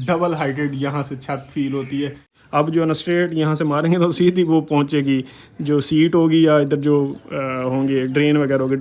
Double heighted यहाँ से छत फील होती है। अब जो है ना स्ट्रेट यहाँ से मारेंगे तो सीधी वो पहुँचेगी, जो सीट होगी या इधर जो होंगे ड्रेन वगैरह होगी।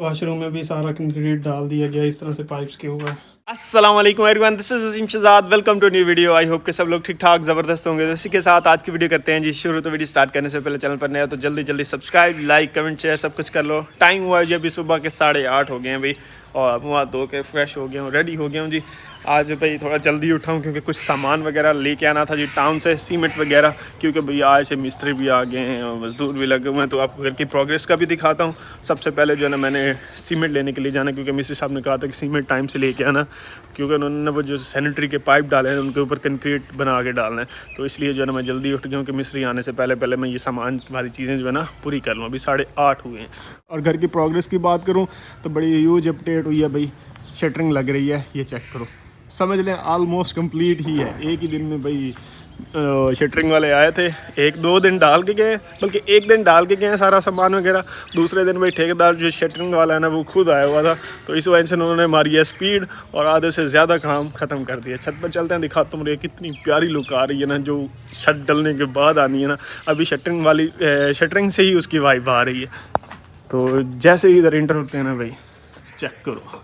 वॉशरूम में भी सारा कंक्रीट डाल दिया गया इस तरह से पाइप्स के ऊपर। अस्सलाम वालेकुम everyone, this is Waseem Shahzad, welcome to new video. I hope कि सब लोग ठीक ठाक ज़बरदस्त होंगे। इसी के साथ आज की वीडियो करते हैं जी शुरू। तो वीडियो स्टार्ट करने से पहले चैनल पर नया तो जल्दी सब्सक्राइब, लाइक, कमेंट, शेयर सब कुछ कर लो। टाइम हुआ है जी अभी सुबह के 8:30 हो गए हैं भाई, और मुँह हाथ धो के फ्रेश हो गया हूँ, रेडी हो गया हूँ जी। आज भाई थोड़ा जल्दी उठा हूँ क्योंकि कुछ सामान वगैरह लेके आना था जी टाउन से, सीमेंट वगैरह, क्योंकि भाई आज से मिस्त्री भी आ गए हैं और मजदूर भी लगे हुए हैं। तो आपको घर की प्रोग्रेस का भी दिखाता हूँ। सबसे पहले जो है ना मैंने सीमेंट लेने के लिए जाना, क्योंकि मिस्त्री साहब ने कहा था कि सीमेंट टाइम से लेके आना, क्योंकि उन्होंने वो जो सैनिटरी के पाइप डाले हैं उनके ऊपर कंक्रीट बना के डालना है। तो इसलिए जो है ना मैं जल्दी उठ गया हूँ कि मिस्त्री आने से पहले मैं ये सामान वाली चीज़ें जो है ना पूरी कर लूँ। अभी 8:30 हुए हैं। और घर की प्रोग्रेस की बात करूँ तो बड़ी ह्यूज अपडेट हुई है भाई। शटरिंग लग रही है, ये चेक करो, समझ लें ऑलमोस्ट कंप्लीट ही है। एक ही दिन में भाई शटरिंग वाले आए थे, 1-2 दिन डाल के गए, बल्कि एक दिन डाल के गए सारा सामान वगैरह। दूसरे दिन भाई ठेकेदार जो शटरिंग वाला है ना वो खुद आया हुआ था, तो इस वजह से उन्होंने मारी है स्पीड और आधे से ज़्यादा काम ख़त्म कर दिया। छत पर चलते हैं, दिखाता हूँ कितनी प्यारी लुक आ रही है ना, जो छत डलने के बाद आनी है ना। अभी शटरिंग से ही उसकी वाइब आ रही है। तो जैसे ही इधर इंटर होते हैं ना भाई, चेक करो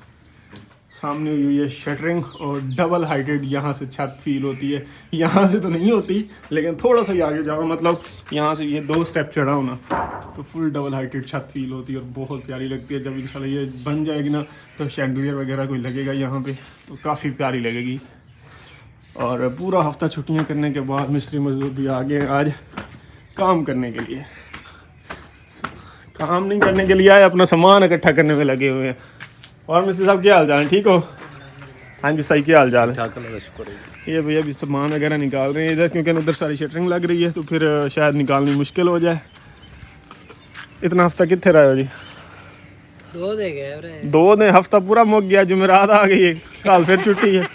सामने हुई है शटरिंग और डबल हाइटेड यहाँ से छत फील होती है। यहाँ से तो नहीं होती, लेकिन थोड़ा सा ही आगे जाओ, मतलब यहाँ से ये 2 स्टेप चढ़ाओ ना तो फुल डबल हाइटेड छत फील होती है और बहुत प्यारी लगती है। जब इंशाल्लाह ये बन जाएगी ना तो शैंडलियर वगैरह कोई लगेगा यहाँ पे, तो काफ़ी प्यारी लगेगी। और पूरा हफ्ता छुट्टियाँ करने के बाद मिस्त्री मजदूर भी आ गए आज काम करने के लिए। काम नहीं करने के लिए आए, अपना सामान इकट्ठा करने में लगे हुए हैं। और मिस्त्री साहब क्या हाल चाल है, ठीक हो? हाँ जी सही, क्या हाल चाल है? ये भैया अभी सामान वगैरह निकाल रहे हैं इधर, क्योंकि उधर सारी शटरिंग लग रही है तो फिर शायद निकालनी मुश्किल हो जाए। इतना हफ्ता कितने रहे हो जी? 2 दिन हफ्ता पूरा मुक गया। जुमेरात आ गई है, कल फिर छुट्टी है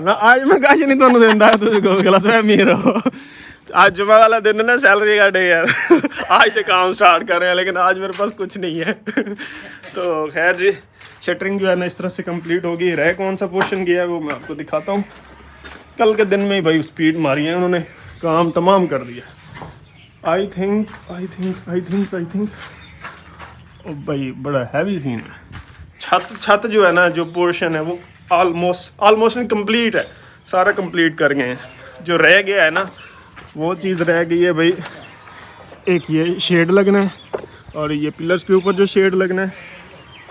ना। आज मैं कश नहीं तुम देंदा, गलत फहमी रहो। आज जुमा वाला दिन है ना, सैलरी का डे है आज से काम स्टार्ट कर रहे हैं, लेकिन आज मेरे पास कुछ नहीं है तो खैर जी, शटरिंग जो है ना इस तरह से कंप्लीट होगी। रह कौन सा पोर्शन गया है वो मैं आपको दिखाता हूँ। कल के दिन में ही भाई स्पीड मारी है उन्होंने, काम तमाम कर दिया। आई थिंक ओ भाई बड़ा हैवी सीन है। छत जो है ना, जो पोर्शन है वो ऑलमोस्ट कंप्लीट है, सारा कंप्लीट कर गए हैं। जो रह गया है ना वो चीज़ रह गई है भाई, एक ये शेड लगना है और ये पिलर्स के ऊपर जो शेड लगना है,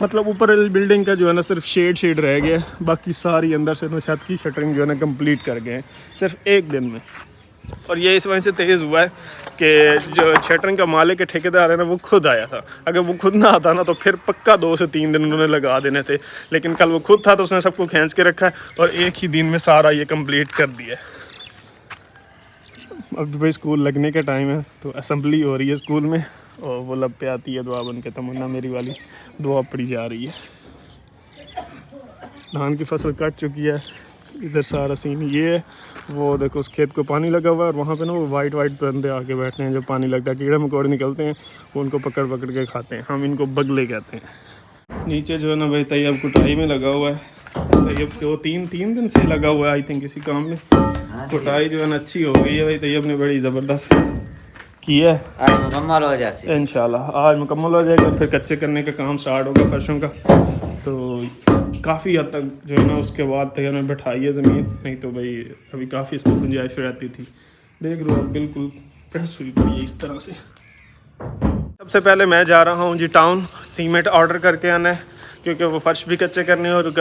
मतलब ऊपर बिल्डिंग का जो है ना सिर्फ शेड रह गया है। बाकी सारी अंदर से छत की शटरिंग जो है ना कंप्लीट कर गए हैं सिर्फ एक दिन में। और ये इस वजह से तेज़ हुआ है कि जो शटरिंग का मालिक है, ठेकेदार है ना, वो खुद आया था। अगर वो खुद ना आता ना तो फिर पक्का 2 से 3 दिन उन्होंने लगा देने थे, लेकिन कल वो खुद था तो उसने सबको खींच के रखा है और एक ही दिन में सारा ये कंप्लीट कर दिया है। अब भाई स्कूल लगने का टाइम है तो असेंबली हो रही है स्कूल में, और वो लब पे आती है दुआ बन के, तमन्ना मेरी वाली दुआ पड़ी जा रही है। धान की फसल कट चुकी है। इधर सारा सीन ये है, वो देखो उस खेत को पानी लगा हुआ है और वहाँ पे ना वो वाइट बंदे आके बैठते हैं, जो पानी लगता है, कीड़े मकोड़े निकलते हैं, वो उनको पकड़ के खाते हैं। हम इनको बगले कहते हैं। नीचे जो है ना भाई तैयब कुटाई में लगा हुआ है। तैयब तो 3 दिन से लगा हुआ है आई थिंक इसी काम में। कुटाई जो है ना अच्छी हो गई है भाई, तैयब ने बड़ी ज़बरदस्त की है। आज मुकम्मल हो जाए इंशाल्लाह, आज मुकम्मल हो जाएगा। फिर कच्चे करने का काम स्टार्ट होगा फर्शों का, तो काफ़ी हद तक जो है ना उसके बाद तैयब ने बैठाई है ज़मीन, नहीं तो भाई अभी काफ़ी इसमें गुंजाइश रहती थी। देख लो अब बिल्कुल प्रेस हुई पड़ी है इस तरह से। सबसे पहले मैं जा रहा हूँ जी टाउन, सीमेंट ऑर्डर करके आना है, क्योंकि वो फर्श भी कच्चे करने और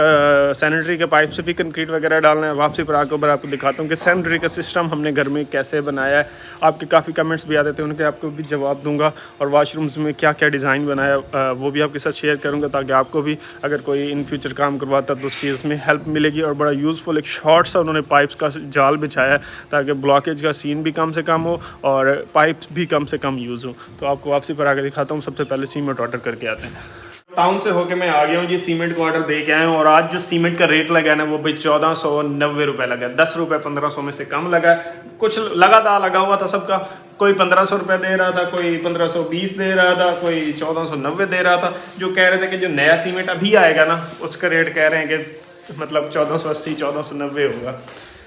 सैनिटरी के पाइप से भी कंक्रीट वगैरह डालना है। वापसी पर आकर आपको दिखाता हूँ कि सैनिटरी का सिस्टम हमने घर में कैसे बनाया है। आपके काफ़ी कमेंट्स भी आते थे, उनके आपको भी जवाब दूंगा, और वाशरूम्स में क्या क्या डिज़ाइन बनाया वो भी आपके साथ शेयर करूँगा, ताकि आपको भी अगर कोई इन फ्यूचर काम करवाता तो उस चीज़ में हेल्प मिलेगी। और बड़ा यूज़फुल एक शॉर्ट सा उन्होंने पाइप्स का जाल बिछाया है, ताकि ब्लॉकेज का सीन भी कम से कम हो और पाइप्स भी कम से कम यूज़ हो। तो आपको वापसी पर आकर दिखाता हूँ। सबसे पहले सीमेंट ऑर्डर करके आते हैं। टाउन से होके मैं आ गया हूँ जी, सीमेंट को ऑर्डर दे के आया हूँ। और आज जो सीमेंट का रेट लगा है ना वो भाई 1490 रुपये लगा है। 10 रुपये 1500 में से कम लगा है। कुछ लगातार लगा हुआ था सबका, कोई 1500 रुपये दे रहा था, कोई 1520 दे रहा था, कोई 1490 दे रहा था। जो कह रहे थे कि जो नया सीमेंट अभी आएगा ना उसका रेट कह रहे हैं कि मतलब 1480 1490 होगा।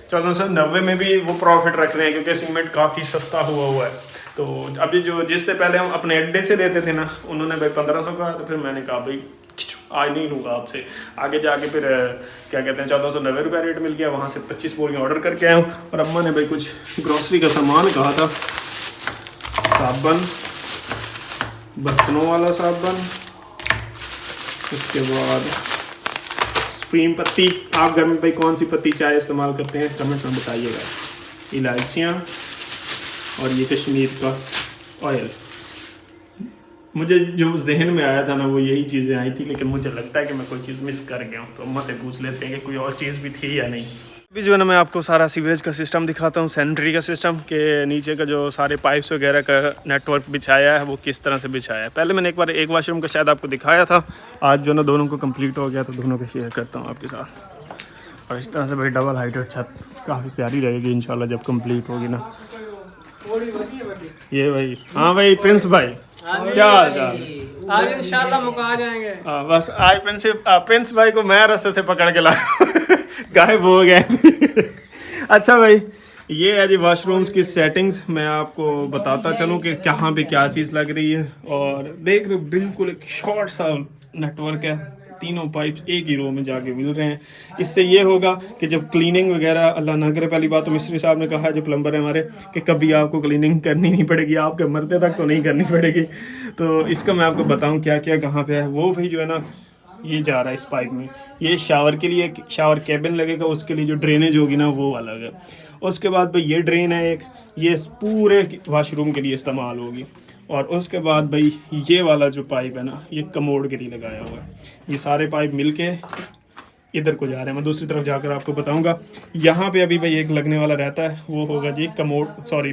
1490 में भी वो प्रॉफिट रख रहे हैं क्योंकि सीमेंट काफ़ी सस्ता हुआ है। तो अभी जो जिससे पहले हम अपने अड्डे से लेते थे ना, उन्होंने भाई 1500 कहा, तो फिर मैंने कहा भाई आज नहीं लूँगा आपसे। आगे जाके फिर क्या कहते हैं 1490 रुपये रेट मिल गया। वहाँ से 25 बोरियाँ ऑर्डर करके आया हूँ। और अम्मा ने भाई कुछ ग्रॉसरी का सामान कहा था, साबुन, बर्तनों वाला साबुन, उसके बाद स्प्रीम पत्ती। आप घर में भाई कौन सी पत्ती चाय इस्तेमाल करते हैं कमेंट में बताइएगा। इलायचियाँ और ये कश्मीर का ऑयल। मुझे जो जहन में आया था ना वो यही चीज़ें आई थी, लेकिन मुझे लगता है कि मैं कोई चीज़ मिस कर गया हूँ। तो अम्मा से पूछ लेते हैं कि कोई और चीज़ भी थी या नहीं। अभी जो है ना मैं आपको सारा सीवरेज का सिस्टम दिखाता हूँ, सैनिटरी का सिस्टम के नीचे का जो सारे पाइप्स वगैरह का नेटवर्क बिछाया है वो किस तरह से बिछाया है। पहले मैंने एक बार एक वाशरूम का शायद आपको दिखाया था। आज जो ना दोनों को कंप्लीट हो गया तो दोनों को शेयर करता हूँ आपके साथ। और इस तरह से भाई डबल हाइटेड छत काफ़ी प्यारी रहेगी इंशाल्लाह जब कंप्लीट होगी ना। ये भाई, हाँ भाई प्रिंस भाई, क्या हाल चाल? आज इंशाल्लाह मुका जाएंगे। बस आज प्रिंस भाई को मैं रास्ते से पकड़ के लाया, गायब हो गए। अच्छा भाई, ये है जी वाशरूम्स की सेटिंग्स। मैं आपको बताता चलूँ कि कहाँ पे क्या चीज़ लग रही है। और देख रहे हो बिल्कुल एक शॉर्ट सा नेटवर्क है, तीनों पाइप एक ही रो में जाके मिल रहे हैं। इससे ये होगा कि जब क्लीनिंग वगैरह, अल्लाह ना करे, पहली बात तो मिस्त्री साहब ने कहा है जो प्लम्बर है हमारे कि कभी आपको क्लीनिंग करनी नहीं पड़ेगी, आपके मरते तक तो नहीं करनी पड़ेगी। तो इसका मैं आपको बताऊं क्या क्या कहाँ पे है। वो भी जो है ना ये जा रहा है इस पाइप में, ये शावर के लिए शावर कैबिन लगेगा, उसके लिए जो ड्रेनेज होगी ना वो अलग है। उसके बाद भाई ये ड्रेन है एक, ये पूरे वाशरूम के लिए इस्तेमाल होगी। और उसके बाद भाई ये वाला जो पाइप है ना ये कमोड के लिए लगाया हुआ है। ये सारे पाइप मिलके इधर को जा रहे हैं, मैं दूसरी तरफ जाकर आपको बताऊंगा। यहाँ पे अभी भाई एक लगने वाला रहता है, वो होगा जी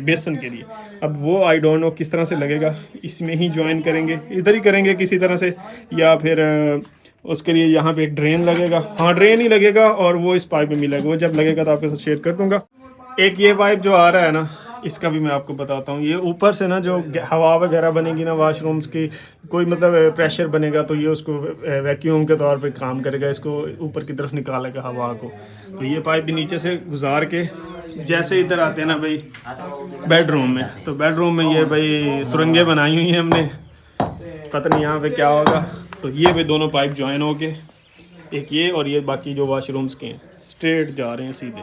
बेसन के लिए। अब वो आई डोंट नो किस तरह से लगेगा, इसमें ही ज्वाइन करेंगे, इधर ही करेंगे किसी तरह से, या फिर उसके लिए यहाँ पे एक ड्रेन लगेगा। हाँ ड्रेन ही लगेगा और वो इस पाइप में मिलेगा। वो जब लगेगा तो आपके साथ शेयर कर दूंगा। एक ये पाइप जो आ रहा है ना इसका भी मैं आपको बताता हूँ। ये ऊपर से ना जो हवा वगैरह बनेगी ना वाशरूम्स की, कोई मतलब प्रेशर बनेगा तो ये उसको वैक्यूम के तौर पे काम करेगा, इसको ऊपर की तरफ निकालेगा हवा को। तो ये पाइप भी नीचे से गुजार के जैसे इधर आते हैं ना भाई बेडरूम में, तो बेडरूम में ये भाई सुरंगें बनाई हुई हैं हमने, पता नहीं यहाँ पे क्या होगा। तो ये भी दोनों पाइप ज्वाइन हो के, एक ये और ये बाकी जो वाशरूम्स के हैं स्ट्रेट जा रहे हैं सीधे।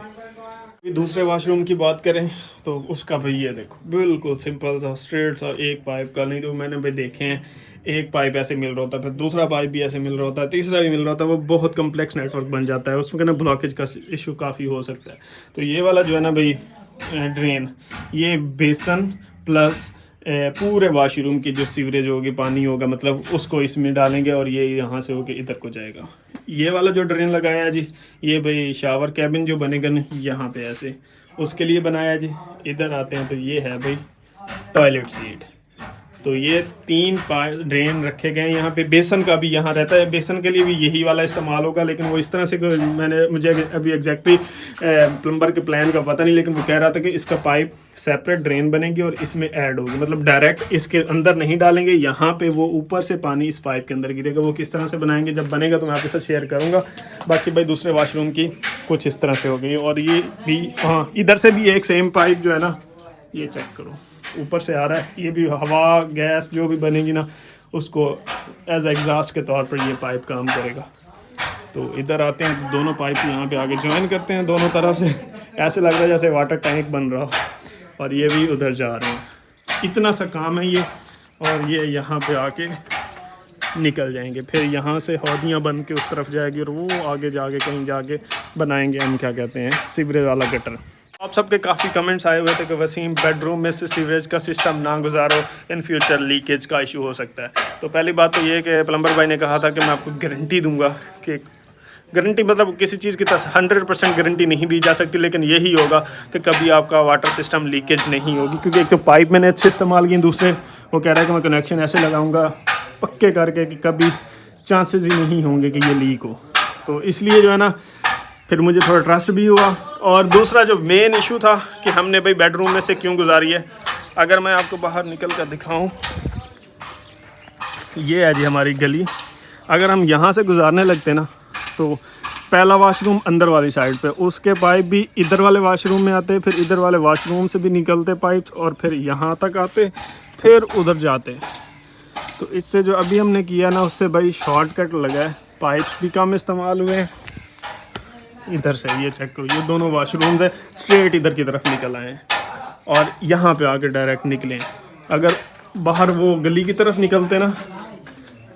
दूसरे वाशरूम की बात करें तो उसका भाई ये देखो बिल्कुल सिंपल सा स्ट्रेट सा एक पाइप का, नहीं तो मैंने भाई देखे हैं एक पाइप ऐसे मिल रहा होता है, फिर दूसरा पाइप भी ऐसे मिल रहा होता है, तीसरा भी मिल रहा होता है, वो बहुत कम्प्लेक्स नेटवर्क बन जाता है, उसमें ना ब्लॉकेज का इशू काफ़ी हो सकता है। तो ये वाला जो है ना भाई ड्रेन, ये बेसन प्लस पूरे वाशरूम की जो सीवरेज होगी, पानी होगा मतलब उसको इसमें डालेंगे और ये यहाँ से होके इधर को जाएगा। ये वाला जो ड्रेन लगाया है जी, ये भाई शावर कैबिन जो बनेगा ना यहाँ पे ऐसे, उसके लिए बनाया जी। इधर आते हैं तो ये है भाई टॉयलेट सीट। तो ये 3 ड्रेन रखे गए हैं यहाँ पे। बेसन का भी यहाँ रहता है, बेसन के लिए भी यही वाला इस्तेमाल होगा, लेकिन वो इस तरह से मुझे अभी एग्जैक्टली प्लम्बर के प्लान का पता नहीं, लेकिन वो कह रहा था कि इसका पाइप सेपरेट ड्रेन बनेगी और इसमें ऐड होगी, मतलब डायरेक्ट इसके अंदर नहीं डालेंगे, यहाँ पे वो ऊपर से पानी इस पाइप के अंदर गिरेगा। वो किस तरह से बनाएंगे जब बनेगा तो मैं आपके साथ शेयर करूँगा। बाकी भाई दूसरे वाशरूम की कुछ इस तरह से हो गई। और ये भी हाँ, इधर से भी एक सेम पाइप जो है ना, ये चेक करो ऊपर से आ रहा है, ये भी हवा गैस जो भी बनेगी ना उसको एज एग्जॉस्ट के तौर पर ये पाइप काम करेगा। तो इधर आते हैं तो दोनों पाइप यहाँ पे आगे ज्वाइन करते हैं दोनों तरफ से, ऐसे लग रहा है जैसे वाटर टैंक बन रहा हो, और ये भी उधर जा रहे हैं। इतना सा काम है ये, और ये यहाँ पे आके निकल जाएंगे, फिर यहाँ से हौदियाँ बन के उस तरफ जाएगी और वो आगे जाके कहीं जाके बनाएंगे हम क्या कहते हैं सीवरेज वाला गटर। आप सबके काफ़ी कमेंट्स आए हुए थे कि वसीम बेडरूम में से सीवरेज का सिस्टम ना गुजारो, इन फ्यूचर लीकेज का इशू हो सकता है। तो पहली बात तो ये कि प्लम्बर भाई ने कहा था कि मैं आपको गारंटी दूंगा, कि गारंटी मतलब किसी चीज़ की 100% गारंटी नहीं दी जा सकती, लेकिन यही होगा कि कभी आपका वाटर सिस्टम लीकेज नहीं होगी। क्योंकि एक तो पाइप मैंने अच्छे इस्तेमाल किए, दूसरे वो कह रहा है कि मैं कनेक्शन ऐसे लगाऊँगा पक्के करके कि कभी चांसेस ही नहीं होंगे कि ये लीक हो। तो इसलिए जो है ना फिर मुझे थोड़ा ट्रस्ट भी हुआ। और दूसरा जो मेन इशू था कि हमने भाई बेडरूम में से क्यों गुजारी है, अगर मैं आपको बाहर निकल कर दिखाऊं, ये है जी हमारी गली। अगर हम यहाँ से गुजारने लगते ना तो पहला वाशरूम अंदर वाली साइड पे, उसके पाइप भी इधर वाले वाशरूम में आते, फिर इधर वाले वाशरूम से भी निकलते पाइप और फिर यहाँ तक आते, फिर उधर जाते। तो इससे जो अभी हमने किया ना उससे भाई शॉर्टकट लगा है, पाइप्स भी कम इस्तेमाल हुए हैं। इधर से ये चेक करो, ये दोनों वाशरूम से स्ट्रेट इधर की तरफ निकल आए हैं और यहाँ पे आके डायरेक्ट निकले। अगर बाहर वो गली की तरफ निकलते ना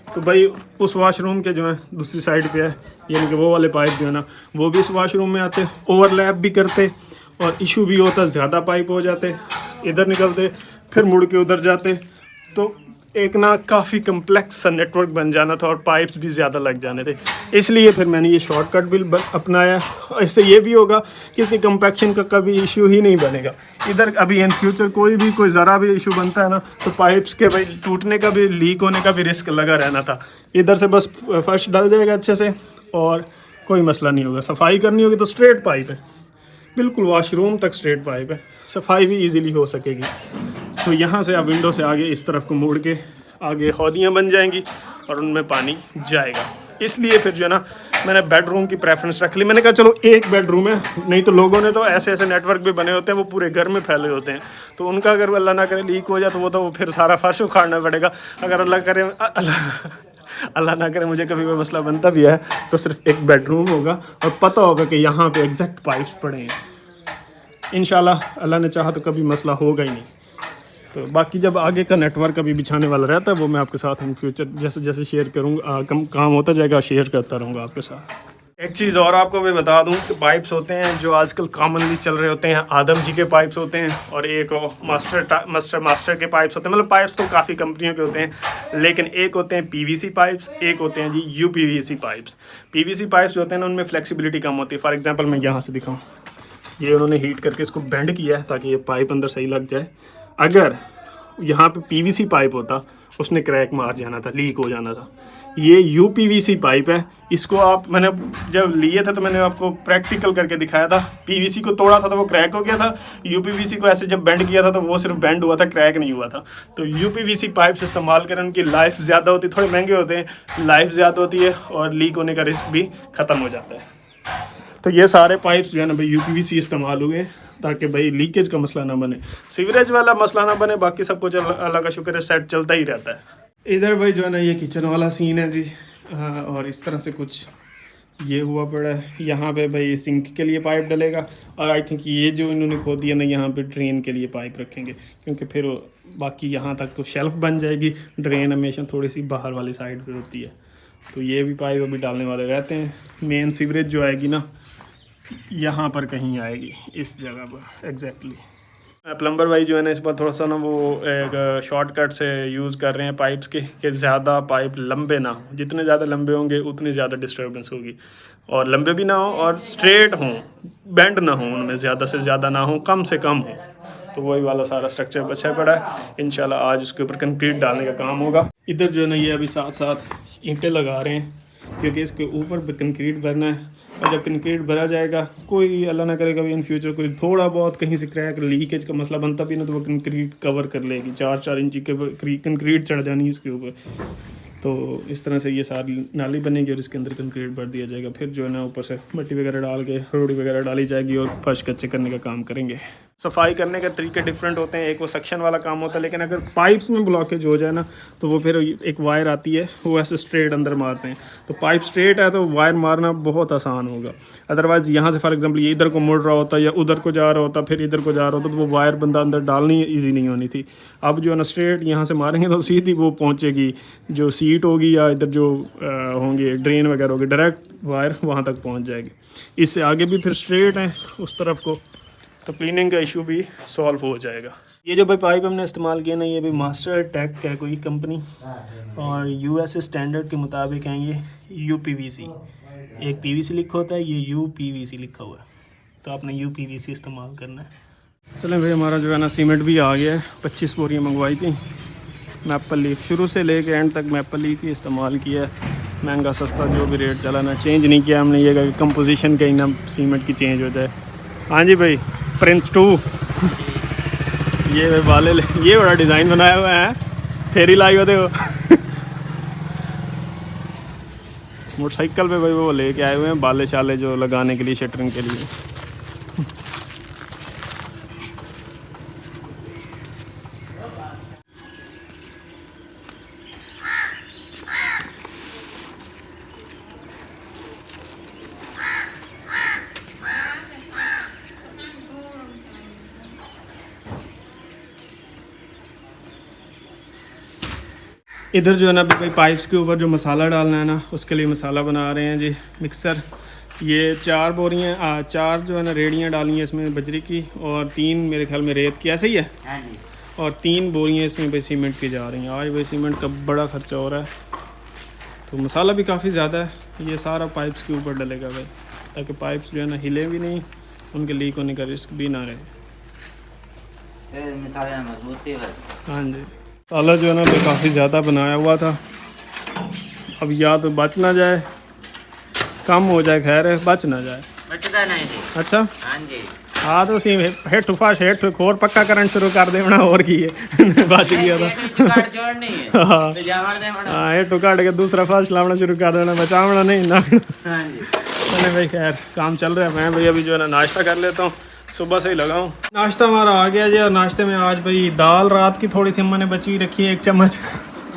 तो भाई उस वाशरूम के जो है दूसरी साइड पे है, यानी कि वो वाले पाइप जो है ना वो भी इस वाशरूम में आते, ओवरलैप भी करते और इशू भी होता, ज़्यादा पाइप हो जाते, इधर निकलते फिर मुड़ के उधर जाते। तो एक ना काफ़ी कम्प्लेक्स सा नेटवर्क बन जाना था और पाइप्स भी ज़्यादा लग जाने थे। इसलिए फिर मैंने ये शॉर्टकट भी अपनाया। इससे ये भी होगा कि इसकी कम्पैक्शन का कभी इशू ही नहीं बनेगा इधर। अभी इन फ्यूचर कोई ज़रा भी इशू बनता है ना तो पाइप्स के भाई टूटने का भी, लीक होने का भी रिस्क लगा रहना था। इधर से बस फर्श डल जाएगा अच्छे से और कोई मसला नहीं होगा। सफाई करनी होगी तो स्ट्रेट पाइप है, बिल्कुल वॉशरूम तक स्ट्रेट पाइप है, सफाई भी ईज़िली हो सकेगी। तो यहाँ से आप विंडो से आगे इस तरफ को मोड़ के आगे हौदियाँ बन जाएंगी और उनमें पानी जाएगा। इसलिए फिर जो है ना मैंने बेडरूम की प्रेफरेंस रख ली। मैंने कहा चलो एक बेडरूम है, नहीं तो लोगों ने तो ऐसे ऐसे नेटवर्क भी बने होते हैं वो पूरे घर में फैले होते हैं, तो उनका अगर अल्लाह ना करे लीक हो जाए तो वो फिर सारा फर्श उखाड़ना पड़ेगा। अगर अल्लाह ना करे मुझे कभी कोई मसला बनता भी है तो सिर्फ एक बेडरूम होगा और पता होगा कि यहाँ पे एग्जैक्ट पाइप्स पड़े हैं। इंशाल्लाह अल्लाह ने चाहा तो कभी मसला होगा ही नहीं। तो बाकी जब आगे का नेटवर्क अभी बिछाने वाला रहता है वो मैं आपके साथ इन फ्यूचर जैसे जैसे शेयर करूँगा, काम होता जाएगा, शेयर करता रहूँगा आपके साथ। एक चीज़ और आपको भी बता दूं कि पाइप्स होते हैं जो आजकल कॉमनली चल रहे होते हैं, आदम जी के पाइप्स होते हैं और एक मास्टर के पाइप्स होते हैं। मतलब पाइप्स तो काफ़ी कंपनियों के होते हैं, लेकिन एक होते हैं पीवीसी पाइप्स, एक होते हैं जी यूपीवीसी पाइप्स। पीवीसी पाइप्स जो होते हैं ना उनमें फ्लेक्सिबिलिटी कम होती है। फॉर एग्जांपल मैं यहाँ से दिखाऊँ, ये उन्होंने हीट करके इसको बेंड किया है ताकि ये पाइप अंदर सही लग जाए। अगर यहाँ पे पीवीसी पाइप होता उसने क्रैक मार जाना था, लीक हो जाना था। ये यूपीवीसी पाइप है, इसको मैंने जब लिए थे तो मैंने आपको प्रैक्टिकल करके दिखाया था। पीवीसी को तोड़ा था तो वो क्रैक हो गया था, यूपीवीसी को ऐसे जब बेंड किया था तो वो सिर्फ बेंड हुआ था, क्रैक नहीं हुआ था। तो यूपीवीसी पाइप्स इस्तेमाल करें, उनकी लाइफ ज़्यादा होती है, थोड़े महंगे होते हैं, लाइफ ज़्यादा होती है और लीक होने का रिस्क भी ख़त्म हो जाता है। तो ये सारे पाइप्स जो है ना भाई यूपीवीसी इस्तेमाल हुए ताकि भाई लीकेज का मसला ना बने, सीवरेज वाला मसला ना बने। बाकी सब कुछ अल्लाह का शुक्र है सेट चलता ही रहता है। इधर भाई जो है ना ये किचन वाला सीन है जी। और इस तरह से कुछ ये हुआ पड़ा है। यहाँ पे भाई सिंक के लिए पाइप डलेगा और आई थिंक ये जो इन्होंने खोद दिया ना यहाँ पे ड्रेन के लिए पाइप रखेंगे, क्योंकि फिर बाकी यहाँ तक तो शेल्फ बन जाएगी। ड्रेन हमेशा थोड़ी सी बाहर वाली साइड पर होती है, तो ये भी पाइप अभी डालने वाले रहते हैं। मेन सीवरेज जो आएगी ना यहाँ पर कहीं आएगी, इस जगह पर एग्जैक्टली। प्लम्बर भाई जो है ना इस पर थोड़ा सा ना वो एक शॉर्टकट से यूज़ कर रहे हैं पाइप्स के, कि ज़्यादा पाइप लंबे ना हो। जितने ज़्यादा लंबे होंगे उतनी ज़्यादा डिस्टर्बेंस होगी, और लंबे भी ना हो और स्ट्रेट हों, बेंड ना हो, उनमें ज़्यादा से ज़्यादा ना हो, कम से कम हो। तो वही वाला सारा स्ट्रक्चर बचा पड़ा है। इंशाल्लाह आज उसके ऊपर कंक्रीट डालने का काम होगा। इधर जो है ना ये अभी साथ साथ ईंटें लगा रहे हैं, क्योंकि इसके ऊपर भी कंक्रीट भरना है। और जब कंक्रीट भरा जाएगा, कोई अल्लाह ना करे कभी इन फ्यूचर कोई थोड़ा बहुत कहीं से क्रैक लीकेज का मसला बनता भी ना, तो वो कंक्रीट कवर कर लेगी। 4-4 इंच के कंक्रीट चढ़ जानी है इसके ऊपर। तो इस तरह से ये सारी नाली बनेगी और इसके अंदर कंक्रीट भर दिया जाएगा। फिर जो है ना ऊपर से मिट्टी वगैरह डाल के रोड़ी वगैरह डाली जाएगी और फर्श कच्चे करने का काम करेंगे। सफाई करने के तरीके डिफरेंट होते हैं, एक वो सेक्शन वाला काम होता है, लेकिन अगर पाइप्स में ब्लॉकेज हो जाए ना तो वो फिर एक वायर आती है, वो ऐसे स्ट्रेट अंदर मारते हैं। तो पाइप स्ट्रेट है तो वायर मारना बहुत आसान होगा। अदरवाइज़ यहाँ से फॉर एग्जांपल ये इधर को मुड़ रहा होता या उधर को जा रहा होता, फिर इधर को जा रहा होता, तो वो वायर बंदा अंदर डालनी ईजी नहीं होनी थी। अब जो है ना स्ट्रेट यहाँ से मारेंगे तो सीधी वो पहुँचेगी, जो सीट होगी या इधर जो होंगे ड्रेन वगैरह होगी, डायरेक्ट वायर वहाँ तक पहुँच जाएगी। इससे आगे भी फिर स्ट्रेट है उस तरफ को, तो क्लीनिंग का इशू भी सॉल्व हो जाएगा। ये जो भाई पाइप हमने इस्तेमाल किया ना, ये भी मास्टर टेक है कोई कंपनी, और यूएस स्टैंडर्ड के मुताबिक हैं ये यूपीवीसी। एक पीवीसी लिखा होता है, ये यूपीवीसी लिखा हुआ है, तो आपने यूपीवीसी इस्तेमाल करना है। चलें भाई, हमारा जो है ना सीमेंट भी आ गया है। 25 बोरियाँ मंगवाई थी। मैपल लीफ शुरू से लेके एंड तक मैपल लीफ ही इस्तेमाल किया है। महंगा सस्ता जो भी रेट चला ना, चेंज नहीं किया हमने। ये कंपोजिशन कहीं ना सीमेंट की चेंज हो जाए। हाँ जी भाई, प्रिंस 2 ये भाई बाले ये बड़ा डिज़ाइन बनाया हुआ है, फेरी लाई होते हो। मोटरसाइकिल पे भाई वो लेके आए हुए हैं बाले शाले जो लगाने के लिए, शटरिंग के लिए। इधर जो है ना अभी भाई पाइप्स के ऊपर जो मसाला डालना है ना, उसके लिए मसाला बना रहे हैं जी। मिक्सर, ये 4 बोरियाँ 4 जो है ना रेडियाँ डाली हैं इसमें बजरी की, और 3 मेरे ख्याल में रेत की, ऐसे ही है। और 3 बोरियाँ इसमें भाई सीमेंट की जा रही हैं। आज भाई सीमेंट का बड़ा खर्चा हो रहा है, तो मसाला भी काफ़ी ज़्यादा है। ये सारा पाइप्स के ऊपर डलेगा भाई, ताकि पाइप्स जो है ना हिले भी नहीं, उनके लीक होने का रिस्क भी ना रहे। मजबूत है बस। हाँ जी, ताला जो है ना तो काफ़ी ज़्यादा बनाया हुआ था। अब या तो बच ना जाए, कम हो जाए, खैर है, बच ना जाए। बचता नहीं जी। अच्छा हाँ जी। हाँ तो उसी हेठ फाश हेठ और पक्का करंट शुरू कर देना, और की है। बच गया था। हाँ हेठ काट के दूसरा फाश लावना शुरू कर देना, बचावना नहीं ना। हाँ जी। भाई खैर काम चल रहा है। मैं भाई अभी जो है ना नाश्ता कर लेता हूँ, सुबह से ही लगाऊँ। नाश्ता हमारा आ गया जी, और नाश्ते में आज भाई दाल रात की थोड़ी सी मैंने बची हुई रखी है 1 चम्मच,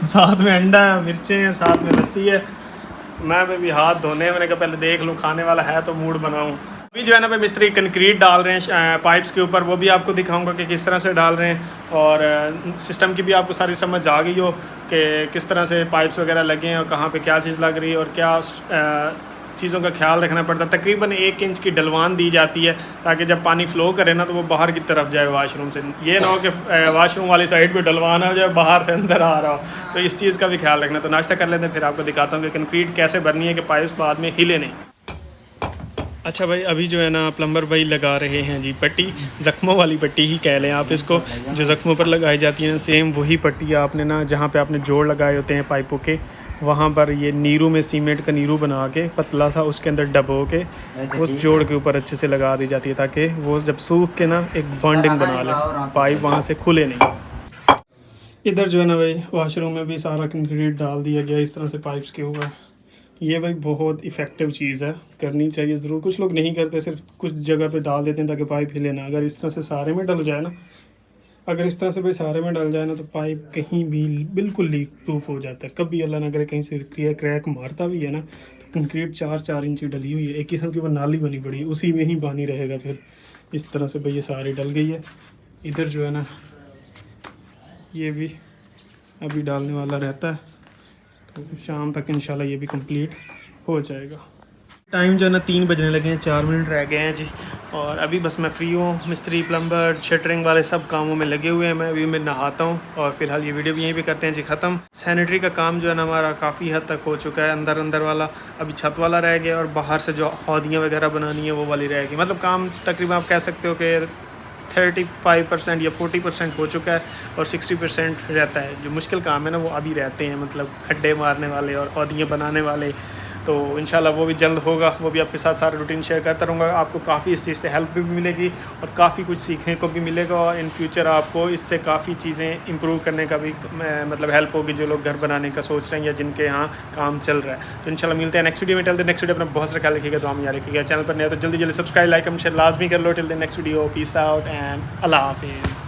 साथ में अंडा है, मिर्चें हैं, साथ में लस्सी है। मैं भी हाथ धोने, मैंने कहा पहले देख लूँ खाने वाला है तो मूड बनाऊँ। अभी जो है ना भाई मिस्त्री कंक्रीट डाल रहे हैं पाइप्स के ऊपर, वो भी आपको दिखाऊंगा कि किस तरह से डाल रहे हैं, और सिस्टम की भी आपको सारी समझ आ गई हो कि किस तरह से पाइप्स वगैरह लगे हैं और कहाँ पे क्या चीज़ लग रही है और क्या चीज़ों का ख्याल रखना पड़ता है। तकरीबन 1 इंच की डलवान दी जाती है, ताकि जब पानी फ़्लो करे ना तो वो बाहर की तरफ जाए वाशरूम से। ये ना हो कि वाशरूम वाली साइड पे डलवान हो जाए, बाहर से अंदर आ रहा हो। तो इस चीज़ का भी ख्याल रखना। तो नाश्ता कर लेते हैं, फिर आपको दिखाता हूँ कि कंक्रीट कैसे भरनी है कि पाइप्स बाद में हिले नहीं। अच्छा भाई, अभी जो है ना प्लम्बर भाई लगा रहे हैं जी पट्टी, ज़ख्मों वाली पट्टी ही कह लें आप इसको, जो ज़ख्मों पर लगाई जाती है। सेम वही पट्टी आपने ना, जहाँ पे आपने जोड़ लगाए होते हैं पाइपों के, वहाँ पर ये नीरू में सीमेंट का नीरू बना के पतला सा उसके अंदर डबो के उस जोड़ के ऊपर अच्छे से लगा दी जाती है, ताकि वो जब सूख के ना एक बॉन्डिंग बना ले, पाइप वहाँ से खुले नहीं। इधर जो है ना भाई वॉशरूम में भी सारा कंक्रीट डाल दिया गया इस तरह से पाइप्स के ऊपर। ये भाई बहुत इफ़ेक्टिव चीज़ है, करनी चाहिए ज़रूर। कुछ लोग नहीं करते, सिर्फ कुछ जगह पे डाल देते हैं ताकि पाइप हिले ना। अगर इस तरह से सारे में डल जाए ना, अगर इस तरह से भाई सारे में डल जाए ना, तो पाइप कहीं भी बिल्कुल लीक प्रूफ हो जाता है। कभी अल्लाह ना करे कहीं से क्रैक मारता भी है ना, तो कंक्रीट 4-4 इंच डली हुई है, एक किस्म की वो नाली बनी पड़ी है, उसी में ही पानी रहेगा। फिर इस तरह से भाई ये सारी डल गई है। इधर जो है ना ये भी अभी डालने वाला रहता है, तो शाम तक इंशाल्लाह ये भी कंप्लीट हो जाएगा। टाइम जो है ना 3 बजने लगे हैं, 4 मिनट रह गए हैं जी, और अभी बस मैं फ्री हूँ। मिस्त्री, प्लम्बर, शटरिंग वाले सब कामों में लगे हुए हैं। मैं अभी मैं नहाता हूँ, और फिलहाल ये वीडियो भी यहीं पे करते हैं जी ख़त्म। सैनिटरी का काम जो है ना हमारा काफ़ी हद तक हो चुका है, अंदर वाला, अभी छत वाला रह गया, और बाहर से जो हौदियाँ वगैरह बनानी है वो वाली रह गई। मतलब काम तकरीबन आप कह सकते हो कि 35% या 40% हो चुका है, और 60% रहता है। जो मुश्किल काम है ना वो अभी रहते हैं, मतलब खड्डे मारने वाले और हौदियाँ बनाने वाले। तो इंशाल्लाह वो भी जल्द होगा, वो भी आपके साथ सारा रूटीन शेयर करता रहूँगा। आपको काफ़ी इस चीज़ से हेल्प भी मिलेगी, और काफ़ी कुछ सीखने को भी मिलेगा, और इन फ्यूचर आपको इससे काफ़ी चीज़ें इंप्रूव करने का भी मतलब हेल्प होगी, जो लोग घर बनाने का सोच रहे हैं या जिनके यहाँ काम चल रहा है। तो इंशाल्लाह मिलते हैं नेक्स्ट वीडियो में। टिल द नेक्स्ट वीडियो अपना बहुत सारा ख्याल रखिएगा, दुआ में याद रखिएगा। चैनल पर नया तो जल्दी सब्सक्राइब, लाइक, कमेंट, शेयर लाजमी कर लो। Till the next video, peace out and अल्लाह हाफिज़।